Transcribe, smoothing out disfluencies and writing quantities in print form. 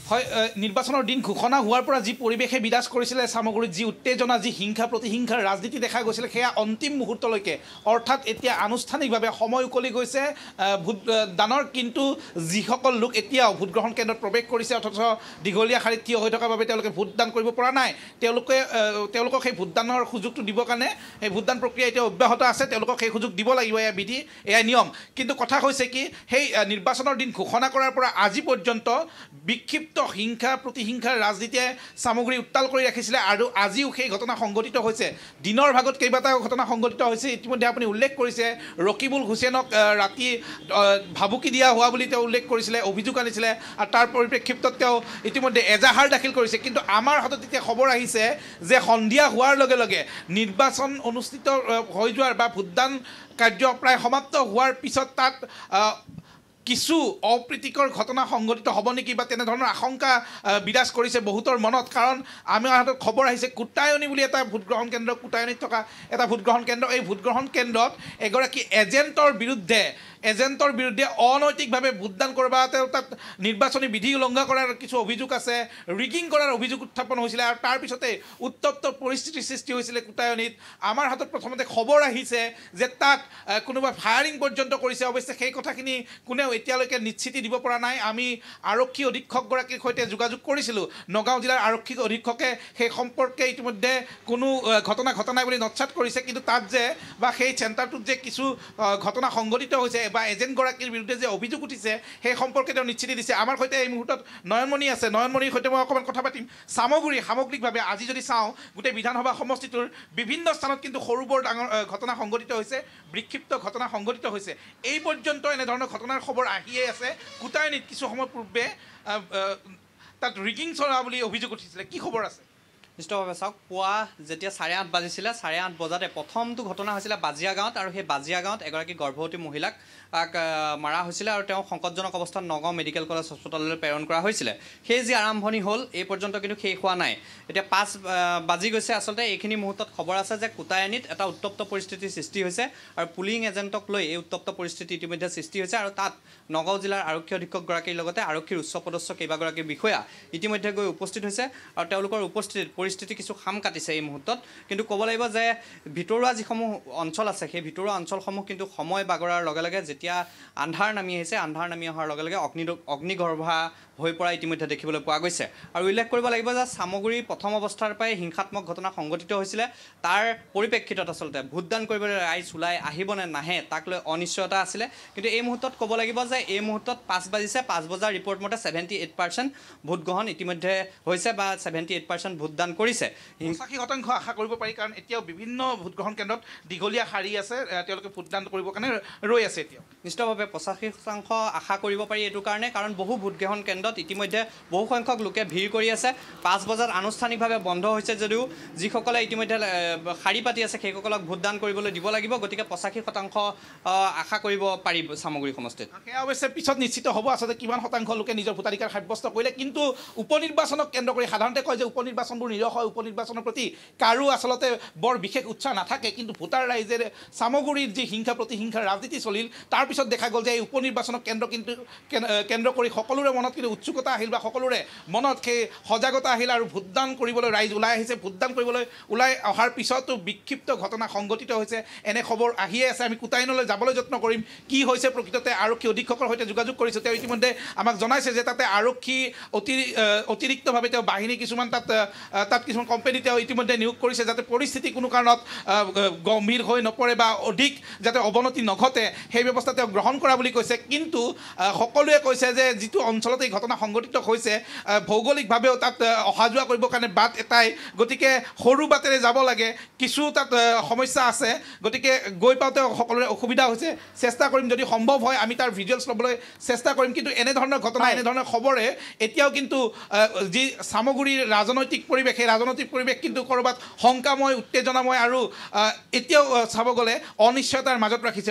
হয় নিৰ্বাচনৰ দিন ঘোষণা হোৱাৰ পৰা যি পৰিৱেশে বিৰাজ কৰিছিলে সামগ্ৰীত যি উত্তেজনা যি হিংসা প্ৰতিহিংসাৰ ৰাজনীতি দেখা গৈছিলে সেয়া অন্তিম মুহূৰ্তলৈকে অৰ্থাৎ এতিয়া আনুষ্ঠানিকভাৱে সময় উকলি গৈছে ভোটদানৰ কিন্তু যিসকল লোক এতিয়াও ভোটগ্ৰহণ কেন্দ্ৰত প্ৰৱেশ কৰিছে অথচ দীঘলীয়া শাৰীত থিয় হৈ থকাৰ বাবে তেওঁলোকে ভোটদান কৰিব পৰা নাই তেওঁলোকক সেই ভোটদানৰ সুযোগটো দিবৰ কাৰণে সেই ভোটদান প্ৰক্ৰিয়া এতিয়া অব্যাহত আছে তেওঁলোকক সেই সুযোগ দিব লাগিব এয়া বিধি এয়া নিয়ম কিন্তু কথা হৈছে কি সেই নিৰ্বাচনৰ দিন ঘোষণা কৰাৰ পৰা আজি পৰ্যন্ত বিক্ষিপ্ত হিংসা প্ৰতিহিংসাৰ ৰাজনীতিয়ে সামগ্ৰী উত্তাল কৰি ৰাখিছিলে আৰু আজিও সেই ঘটনা সংঘটিত হৈছে দিনৰ ভাগত কেইবাটাও ঘটনা সংঘটিত হৈছে ইতিমধ্যে আপুনি উল্লেখ কৰিছে ৰকিবুল হুছেইনক ৰাতি ভাবুকি দিয়া হোৱা বুলি তেওঁ উল্লেখ কৰিছিলে অভিযোগ আনিছিলে আৰু তাৰ পৰিপ্ৰেক্ষিতত তেওঁ ইতিমধ্যে এজাহাৰ দাখিল কৰিছে কিন্তু আমাৰ হাতত এতিয়া খবৰ আহিছে যে সন্ধিয়া হোৱাৰ লগে লগে নিৰ্বাচন অনুষ্ঠিত হৈ যোৱাৰ বা ভোটদান কাৰ্য প্ৰায় সমাপ্ত হোৱাৰ পিছত তাত কিছু অপ্ৰীতিকৰ ঘটনা সংঘটিত হ'ব নেকি বা তেনেধৰণৰ আশংকা বিৰাজ কৰিছে বহুতৰ মনত কাৰণ আমাৰ হাতত খবৰ আহিছে কুটায়নি বুলি এটা ভোটগ্ৰহণ কেন্দ্ৰ কুটায়নিত থকা এটা ভোটগ্ৰহণ কেন্দ্ৰ এই ভোটগ্ৰহণ কেন্দ্ৰত এগৰাকী এজেণ্টৰ বিৰুদ্ধে অনৈতিকভাৱে ভোটদান কৰা তাত নিৰ্বাচনী বিধি উলংঘা কৰাৰ কিছু অভিযোগ আছে ৰিগিং কৰাৰ অভিযোগ উত্থাপন হৈছিলে আৰু তাৰপিছতে উত্তপ্ত পৰিস্থিতিৰ সৃষ্টি হৈছিলে কুটায়নিত আমাৰ হাতত প্ৰথমতে খবৰ আহিছে যে তাত কোনোবা ফায়াৰিং পৰ্যন্ত কৰিছে অৱশ্যে সেই কথাখিনি কোনেও এতিয়ালৈকে নিশ্চিতি দিব পৰা নাই আমি আৰক্ষী অধীক্ষকগৰাকীৰ সৈতে যোগাযোগ কৰিছিলোঁ নগাঁও জিলাৰ আৰক্ষী অধীক্ষকে সেই সম্পৰ্কে ইতিমধ্যে কোনো ঘটনা ঘটা নাই বুলি নৎসাত কৰিছে কিন্তু তাত যে বা সেই চেণ্টাৰটোত যে কিছু ঘটনা সংঘটিত হৈছে বা এজেণ্টগৰাকীৰ বিৰুদ্ধে যে অভিযোগ উঠিছে সেই সম্পৰ্কে তেওঁ নিশ্চিতি দিছে আমাৰ সৈতে এই মুহূৰ্তত নয়নমণি আছে নয়নমণিৰ সৈতে মই অকণমান কথা পাতিম সামগ্ৰিকভাৱে আজি যদি চাওঁ গোটেই বিধানসভা সমষ্টিটোৰ বিভিন্ন স্থানত কিন্তু সৰু বৰ ডাঙৰ ঘটনা সংঘটিত হৈছে বিক্ষিপ্ত ঘটনা সংঘটিত হৈছে এই পৰ্যন্ত এনেধৰণৰ ঘটনাৰ খবৰ আহিয়ে আছে কুটায়নিত কিছু সময় পূৰ্বে তাত ৰিগিং চলা বুলি অভিযোগ উঠিছিলে কি খবৰ আছে নিশ্চিতভাৱে চাওক পুৱা যেতিয়া 8:30 বাজিছিলে 8:30 বজাতে প্ৰথমটো ঘটনা হৈছিলে বাজিয়া গাঁৱত আৰু সেই বাজিয়া গাঁৱত এগৰাকী গৰ্ভৱতী মহিলাক মাৰা হৈছিলে আৰু তেওঁ সংকটজনক অৱস্থাত নগাঁও মেডিকেল কলেজ হস্পিটেললৈ প্ৰেৰণ কৰা হৈছিলে সেই যি আৰম্ভণি হ'ল এই পৰ্যন্ত কিন্তু শেষ হোৱা নাই এতিয়া 5 বাজি গৈছে আচলতে এইখিনি মুহূৰ্তত খবৰ আছে যে কুটায়নিত এটা উত্তপ্ত পৰিস্থিতিৰ সৃষ্টি হৈছে আৰু পুলিং এজেণ্টক লৈ এই উত্তপ্ত পৰিস্থিতি ইতিমধ্যে সৃষ্টি হৈছে আৰু তাত নগাঁও জিলাৰ আৰক্ষী অধীক্ষকগৰাকীৰ লগতে আৰক্ষীৰ উচ্চ পদস্থ কেইবাগৰাকী বিষয়া ইতিমধ্যে গৈ উপস্থিত হৈছে আৰু তেওঁলোকৰ উপস্থিতিত পৰিস্থিতি কিছু খাম কাটিছে এই মুহূৰ্তত কিন্তু ক'ব লাগিব যে ভিতৰুৱা যিসমূহ অঞ্চল আছে সেই ভিতৰুৱা অঞ্চলসমূহ কিন্তু সময় বাগৰাৰ লগে লগে যেতিয়া আন্ধাৰ নামি আহিছে আন্ধাৰ নামি অহাৰ লগে লগে অগ্নিগৰ্ভা হৈ পৰা ইতিমধ্যে দেখিবলৈ পোৱা গৈছে আৰু উল্লেখ কৰিব লাগিব যে সামগ্ৰী প্ৰথম অৱস্থাৰ পৰাই হিংসাত্মক ঘটনা সংঘটিত হৈছিলে তাৰ পৰিপ্ৰেক্ষিতত আচলতে ভোটদান কৰিবলৈ ৰাইজ ওলাই আহিব নে নাহে তাক লৈ অনিশ্চয়তা আছিলে কিন্তু এই মুহূৰ্তত ক'ব লাগিব যে এই মুহূৰ্তত 5 বাজিছে 5 বজাৰ ৰিপৰ্ট মতে 78% ভোটগ্ৰহণ ইতিমধ্যে হৈছে বা 78% ভোটদান কৰিছে 80% আশা কৰিব পাৰি কাৰণ এতিয়াও বিভিন্ন ভোটগ্ৰহণ কেন্দ্ৰত দীঘলীয়া শাৰী আছে তেওঁলোকে ভোটদান কৰিবৰ কাৰণে ৰৈ আছে এতিয়া নিশ্চিতভাৱে 85% আশা কৰিব পাৰি এইটো কাৰণে কাৰণ বহু ভোটগ্ৰহণ কেন্দ্ৰত ইতিমধ্যে বহু সংখ্যক লোকে ভিৰ কৰি আছে 5 বজাত আনুষ্ঠানিকভাৱে বন্ধ হৈছে যদিও যিসকলে ইতিমধ্যে শাৰী পাতি আছে সেইসকলক ভোটদান কৰিবলৈ দিব লাগিব গতিকে 85% আশা কৰিব পাৰি সামগ্ৰী সমষ্টিত সেয়া অৱশ্যে পিছত নিশ্চিত হ'ব আচলতে কিমান শতাংশ লোকে নিজৰ ভোটাধিকাৰ সাব্যস্ত কৰিলে কিন্তু উপনিৰ্বাচনক কেন্দ্ৰ কৰি সাধাৰণতে কয় যে উপনিৰ্বাচনবোৰ নিৰস হয় উপনিৰ্বাচনৰ প্ৰতি কাৰো আচলতে বৰ বিশেষ উৎসাহ নাথাকে কিন্তু ভোটাৰ ৰাইজে সামগ্ৰীৰ যি হিংসা প্ৰতিহিংসাৰ ৰাজনীতি চলিল তাৰপিছত দেখা গ'ল যে এই উপনিৰ্বাচনক কেন্দ্ৰ কৰি সকলোৰে মনত কিন্তু উৎসুকতা আহিল বা সকলোৰে মনত সেই সজাগতা আহিল আৰু ভোটদান কৰিবলৈ ৰাইজ ওলাই আহিছে ভোটদান কৰিবলৈ ওলাই অহাৰ পিছতো বিক্ষিপ্ত ঘটনা সংঘটিত হৈছে এনে খবৰ আহিয়ে আছে আমি কুটায়নলৈ যাবলৈ যত্ন কৰিম কি হৈছে প্ৰকৃততে আৰক্ষী অধীক্ষকৰ সৈতে যোগাযোগ কৰিছোঁ তেওঁ ইতিমধ্যে আমাক জনাইছে যে তাতে আৰক্ষী অতিৰিক্তভাৱে তেওঁ বাহিনী কিছুমান তাত কিছুমান কোম্পানী তেওঁ ইতিমধ্যে নিয়োগ কৰিছে যাতে পৰিস্থিতি কোনো কাৰণত গম্ভীৰ হৈ নপৰে বা অধিক যাতে অৱনতি নঘটে সেই ব্যৱস্থা তেওঁ গ্ৰহণ কৰা বুলি কৈছে কিন্তু সকলোৱে কৈছে যে যিটো অঞ্চলত এই ঘটনা সংঘটিত হৈছে ভৌগোলিকভাৱেও তাত অহা যোৱা কৰিবৰ কাৰণে বাট এটাই গতিকে সৰু বাটেৰে যাব লাগে কিছু তাত সমস্যা আছে গতিকে গৈ পাওঁতে সকলোৰে অসুবিধা হৈছে চেষ্টা কৰিম যদি সম্ভৱ হয় আমি তাৰ ভিজুৱেলছ ল'বলৈ চেষ্টা কৰিম কিন্তু এনেধৰণৰ ঘটনা এনেধৰণৰ খবৰে এতিয়াও কিন্তু যি সামগ্ৰীৰ ৰাজনৈতিক পৰিৱেশ সেই ৰাজনৈতিক পৰিৱেশ কিন্তু ক'ৰবাত শংকাময় উত্তেজনাময় আৰু এতিয়াও চাব গ'লে অনিশ্চয়তাৰ মাজত ৰাখিছে